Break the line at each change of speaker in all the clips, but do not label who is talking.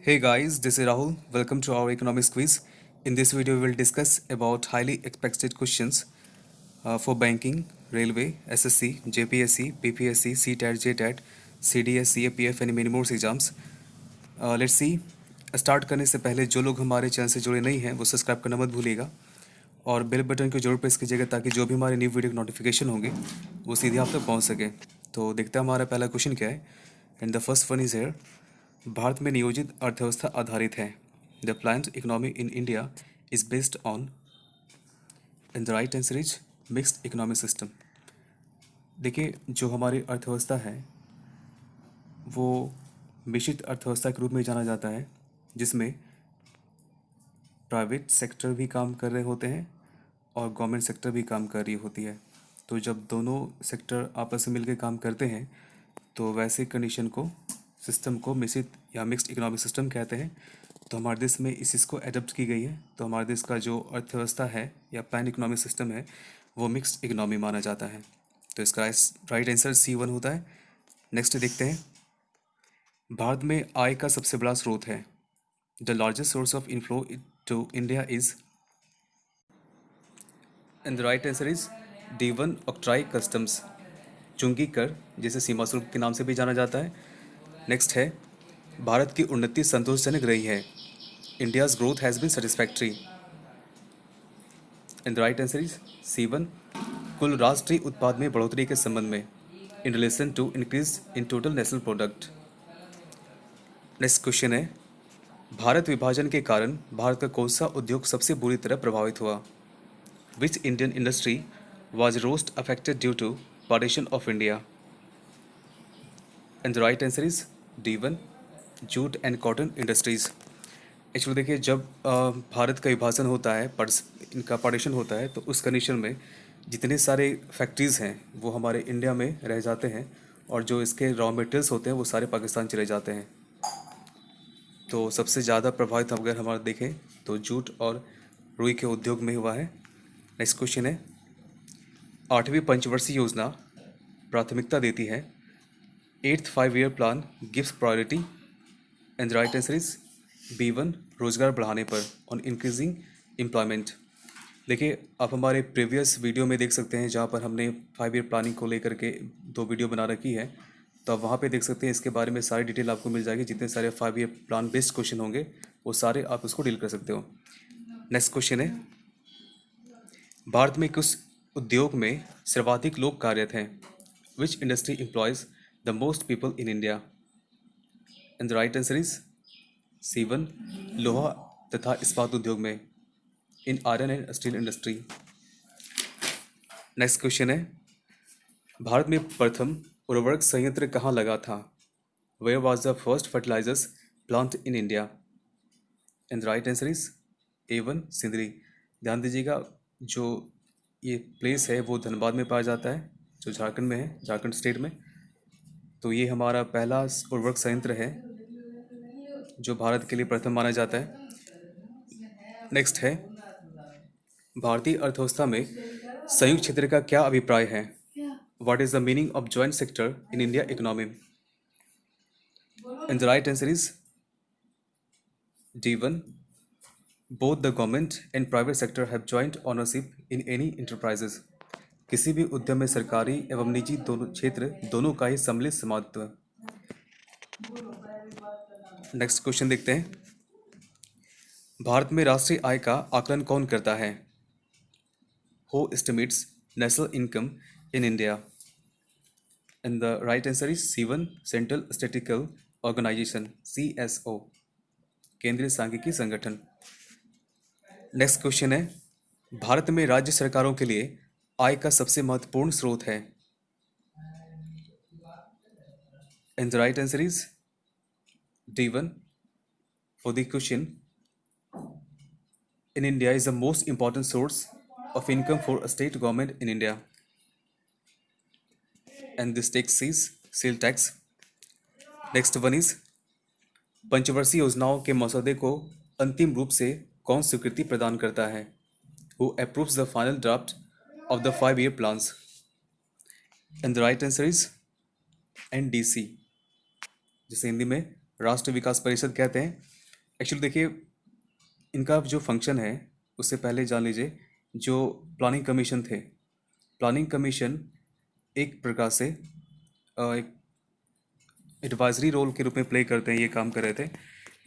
Hey guys, this is Rahul. Welcome to our economics quiz. In this video, we will discuss about highly expected questions for banking, railway, SSC, JPSC, PPSC, CTAT, JTAT, CDS, CAPF and many more exams. Let's see. Start करने से पहले जो लोग हमारे channel से जुड़े नहीं हैं वो सब्सक्राइब करना मत भूलिएगा और बेल बटन को जरूर प्रेस कीजिएगा ताकि जो भी हमारे न्यू वीडियो के नोटिफिकेशन होंगे वो सीधे आप तक पहुंच सके। तो देखते हैं हमारा पहला क्वेश्चन क्या है। And the first one is here. Bharat में नियोजित अर्थव्यवस्था आधारित है। The planned economy in India is based on. And the right answer is mixed economic system. देखिए, जो हमारी अर्थव्यवस्था है वो मिश्रित अर्थव्यवस्था के रूप में जाना जाता है, जिसमें प्राइवेट सेक्टर भी काम कर रहे होते हैं और गवर्नमेंट सेक्टर भी काम कर रही होती है। तो जब दोनों सेक्टर आपस में मिलकर काम करते हैं तो वैसे कंडीशन को, सिस्टम को मिश्रित या मिक्स्ड इकोनॉमिक सिस्टम कहते हैं। तो हमारे देश में इस चीज़ को एडप्ट की गई है। तो हमारे देश का जो अर्थव्यवस्था है या पैन इकोनॉमिक सिस्टम है वो मिक्स्ड इकोनॉमी माना जाता है। तो इसका राइट आंसर C1 होता है। नेक्स्ट देखते हैं। भारत में आय का सबसे बड़ा स्रोत है। The largest source of inflow to India is. And the right answer is D1 octroi customs, चुंगी कर, जिसे सीमा शुल्क के नाम से भी जाना जाता है। नेक्स्ट है, भारत की उन्नति संतोषजनक रही है। India's growth has been satisfactory. And the right answer is C1 कुल राष्ट्रीय उत्पाद में बढ़ोतरी के संबंध में, in relation to increase in total national product. Next question है, भारत विभाजन के कारण भारत का कौन सा उद्योग सबसे बुरी तरह प्रभावित हुआ। Which Indian industry was most affected due to partition of India? And the right answer is D1 jute and cotton industries. Actually देखिए, जब भारत का विभाजन होता है, इनका पार्टीशन होता है, तो उस कंडीशन में जितने सारे फैक्ट्रीज़ हैं वो हमारे इंडिया में रह जाते हैं और जो इसके रॉ मटेरियल्स होते हैं वो सारे पाकिस्तान चले जाते हैं। तो सबसे ज़्यादा प्रभावित अगर हमारा देखें तो जूट और रुई के उद्योग में हुआ है। नेक्स्ट क्वेश्चन है, 8वीं पंचवर्षीय योजना प्राथमिकता देती है। 8th 5-year plan gives priority. And the right answer is B1 रोजगार बढ़ाने पर, ऑन इंक्रीजिंग एम्प्लॉयमेंट। देखिए, आप हमारे प्रीवियस वीडियो में देख सकते हैं जहाँ पर हमने 5-year प्लानिंग को लेकर के 2 वीडियो बना रखी है। तो आप वहाँ पे देख सकते हैं, इसके बारे में सारी डिटेल आपको मिल जाएगी। जितने सारे 5-year प्लान बेस्ड क्वेश्चन होंगे वो सारे आप उसको डील कर सकते हो। नेक्स्ट क्वेश्चन है, भारत में किस उद्योग में सर्वाधिक लोग कार्यरत हैं। Which industry employs the most people in India. And the right answer is C1 लोहा तथा इस्पात उद्योग में, in iron and steel industry. Next question है, भारत में प्रथम उर्वरक संयंत्र कहाँ लगा था। Where was the first fertilizers plant in India. And the right answer is A1 Sindri. ध्यान दीजिएगा, जो ये प्लेस है वो धनबाद में पाया जाता है, जो झारखंड में है, झारखंड स्टेट में। तो ये हमारा पहला उर्वरक संयंत्र है जो भारत के लिए प्रथम माना जाता है। नेक्स्ट है, भारतीय अर्थव्यवस्था में संयुक्त क्षेत्र का क्या अभिप्राय है। What is the meaning of joint sector in India economy. And the right answer is D1 both the government and private sector have joint ownership in any enterprises. किसी भी उद्यम में सरकारी एवं निजी दोनों क्षेत्र दोनों का ही सम्मिलित स्वामित्व है। नेक्स्ट क्वेश्चन देखते हैं, भारत में राष्ट्रीय आय का आकलन कौन करता है। Who estimates national income in India. And the right answer is C1 central statistical organisation, CSO, केंद्रीय सांख्यिकी संगठन। नेक्स्ट क्वेश्चन है, भारत में राज्य सरकारों के लिए आय का सबसे महत्वपूर्ण स्रोत है। And the right answer is D1 for the question, in India is the most important source of income for a state government in India. And this tax is sale tax. Next one is, पंचवर्षीय योजनाओं के मसौदे को अंतिम रूप से कौन स्वीकृति प्रदान करता है। Who approves the final draft of the 5-year plans? And the right answer is NDC, जिसे हिंदी में राष्ट्रीय विकास परिषद कहते हैं। एक्चुअली देखिए, इनका जो फंक्शन है उससे पहले जान लीजिए, जो प्लानिंग कमीशन थे, प्लानिंग कमीशन एक प्रकार से एक एडवाइजरी रोल के रूप में प्ले करते हैं, ये काम कर रहे थे।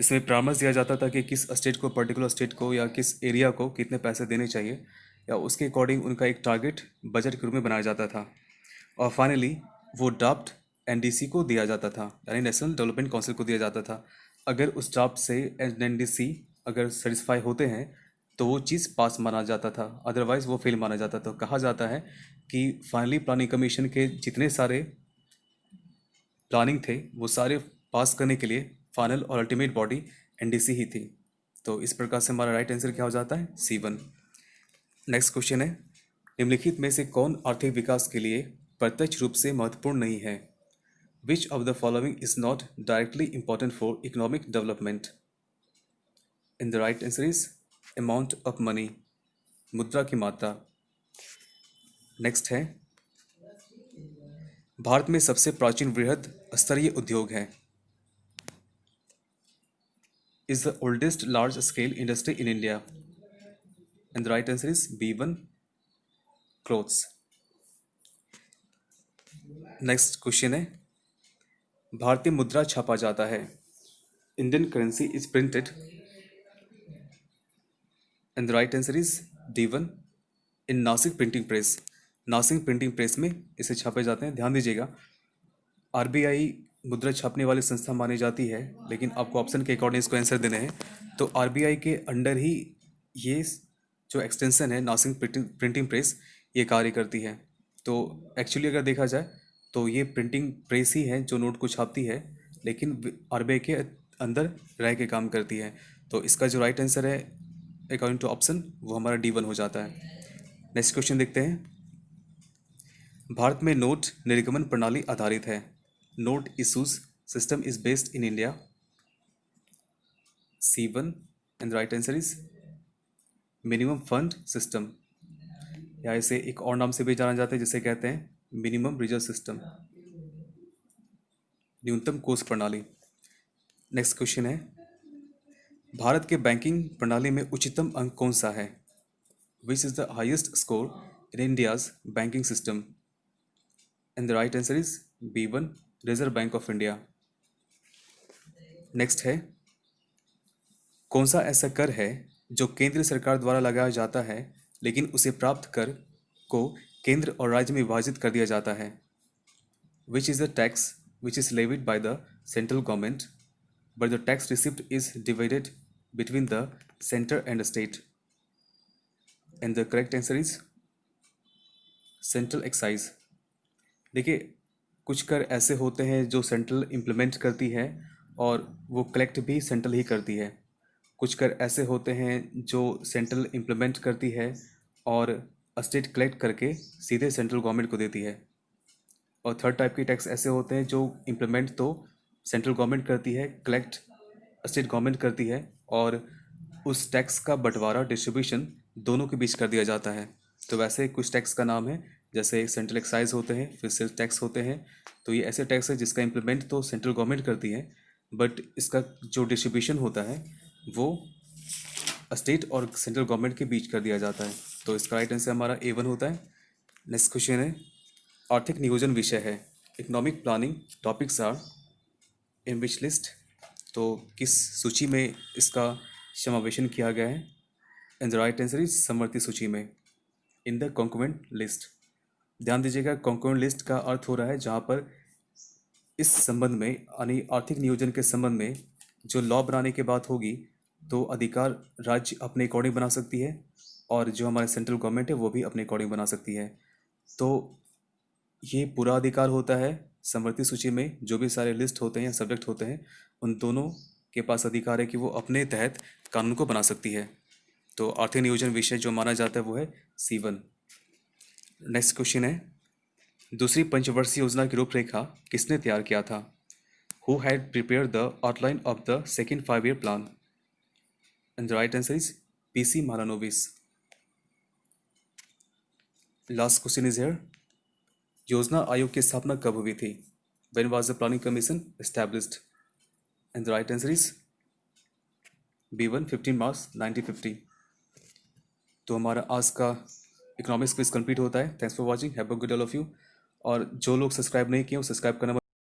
इसमें परामर्श दिया जाता था कि किस स्टेट को, पर्टिकुलर स्टेट को या किस एरिया को कितने पैसे देने चाहिए, या उसके अकॉर्डिंग उनका एक टारगेट बजट के रूप में बनाया जाता था। और फाइनली वो ड्राफ्ट एनडीसी को दिया जाता था, यानी नेशनल डेवलपमेंट काउंसिल को दिया जाता था। अगर उस ड्राफ्ट से एनडीसी अगर सेटिस्फाई होते हैं तो वो चीज़ पास माना जाता था, अदरवाइज़ वो फेल माना जाता था। तो कहा जाता है कि फाइनली प्लानिंग कमीशन के जितने सारे प्लानिंग थे वो सारे पास करने के लिए फाइनल और अल्टीमेट बॉडी एनडीसी ही थी। तो इस प्रकार से हमारा राइट आंसर क्या हो जाता है? C1। नेक्स्ट क्वेश्चन है, निम्नलिखित में से कौन आर्थिक विकास के लिए प्रत्यक्ष रूप से महत्वपूर्ण नहीं है? Which of the following is not directly important for economic development? In the right answer is amount of money, मुद्रा की मात्रा। नेक्स्ट है, भारत में सबसे प्राचीन वृहद स्तरीय उद्योग है। Is the oldest large scale industry in India? And the right answer is B1, clothes. Next question है, भारतीय मुद्रा छापा जाता है, Indian currency is printed, and the right answer is D1, in Nashik printing press. Nashik printing press में इसे छापे जाते हैं। ध्यान दीजिएगा, आरबीआई मुद्रा छापने वाली संस्था मानी जाती है, लेकिन आपको ऑप्शन के अकॉर्डिंग इसको आंसर देने हैं। तो आरबीआई के अंडर ही ये जो एक्सटेंशन है नासिक प्रिंटिंग प्रेस, ये कार्य करती है। तो एक्चुअली अगर देखा जाए तो ये प्रिंटिंग प्रेस ही है जो नोट को छापती है, लेकिन आरबीआई के अंदर रह के काम करती है। तो इसका जो राइट आंसर है अकॉर्डिंग टू ऑप्शन, वो हमारा D1 हो जाता है। नेक्स्ट क्वेश्चन देखते हैं, भारत में नोट निर्गमन प्रणाली आधारित है, note issues system is based in India. C1, and right answer is minimum fund system, या इसे एक और नाम से भी जाना जाता है जिसे कहते हैं मिनिमम रिजर्व सिस्टम, न्यूनतम कोष प्रणाली। नेक्स्ट क्वेश्चन है, भारत के बैंकिंग प्रणाली में उच्चतम अंक कौन सा है? Which is the highest score in India's banking system? And the right answer is B1, reserve bank of India. Next है, कौन सा ऐसा कर है जो केंद्र सरकार द्वारा लगाया जाता है, लेकिन उसे प्राप्त कर को केंद्र और राज्य में विभाजित कर दिया जाता है? Which is the tax which is levied by the central government but the tax receipt is divided between the centre and state? And the correct answer is central excise. देखिए, कुछ कर ऐसे होते हैं जो सेंट्रल इम्प्लीमेंट करती है और वो कलेक्ट भी सेंट्रल ही करती है। कुछ कर ऐसे होते हैं जो सेंट्रल इम्प्लीमेंट करती है और स्टेट कलेक्ट करके सीधे सेंट्रल गवर्नमेंट को देती है। और थर्ड टाइप के टैक्स ऐसे होते हैं जो इम्प्लीमेंट तो सेंट्रल गवर्नमेंट करती है, कलेक्ट स्टेट गवर्नमेंट करती है, और उस टैक्स का बंटवारा, डिस्ट्रीब्यूशन दोनों के बीच कर दिया जाता है। तो वैसे कुछ टैक्स का नाम है, जैसे सेंट्रल एक्साइज होते हैं, फिर सेल्स टैक्स होते हैं। तो ये ऐसे टैक्स है जिसका इम्प्लीमेंट तो सेंट्रल गवर्नमेंट करती है, बट इसका जो डिस्ट्रीब्यूशन होता है वो स्टेट और सेंट्रल गवर्नमेंट के बीच कर दिया जाता है। तो इसका राइट आंसर हमारा A1 होता है। नेक्स्ट क्वेश्चन है, आर्थिक नियोजन विषय है, economic planning topics are in which list? तो किस सूची में इसका समावेशन किया गया है? And the right answer is समवर्ती सूची में, इन द कॉन्करेंट लिस्ट। ध्यान दीजिएगा, कॉन्करेंट लिस्ट का अर्थ हो रहा है जहाँ पर इस संबंध में, यानी आर्थिक नियोजन के संबंध में जो लॉ बनाने की बात होगी, तो अधिकार राज्य अपने अकॉर्डिंग बना सकती है, और जो हमारे सेंट्रल गवर्नमेंट है वो भी अपने अकॉर्डिंग बना सकती है। तो ये पूरा अधिकार होता है समवर्ती सूची में, जो भी सारे लिस्ट होते हैं या सब्जेक्ट होते हैं, उन दोनों के पास अधिकार है कि वो अपने तहत कानून को बना सकती है। तो आर्थिक नियोजन विषय जो माना जाता है वो है C1। नेक्स्ट क्वेश्चन है, दूसरी पंचवर्षीय योजना की रूपरेखा किसने तैयार किया था? Who had prepare the outline of the second 5 year plan? And the right answer is PC Mahalanobis. Last question is here, योजना आयोग की स्थापना कब हुई थी? When was the planning commission established? And the right answer is B1 15 marks 90-50। तो हमारा आज का इकोनॉमिक्स क्विज कंप्लीट होता है। Thanks for watching, have a good all of you. और जो लोग सब्सक्राइब नहीं किए वो सब्सक्राइब करना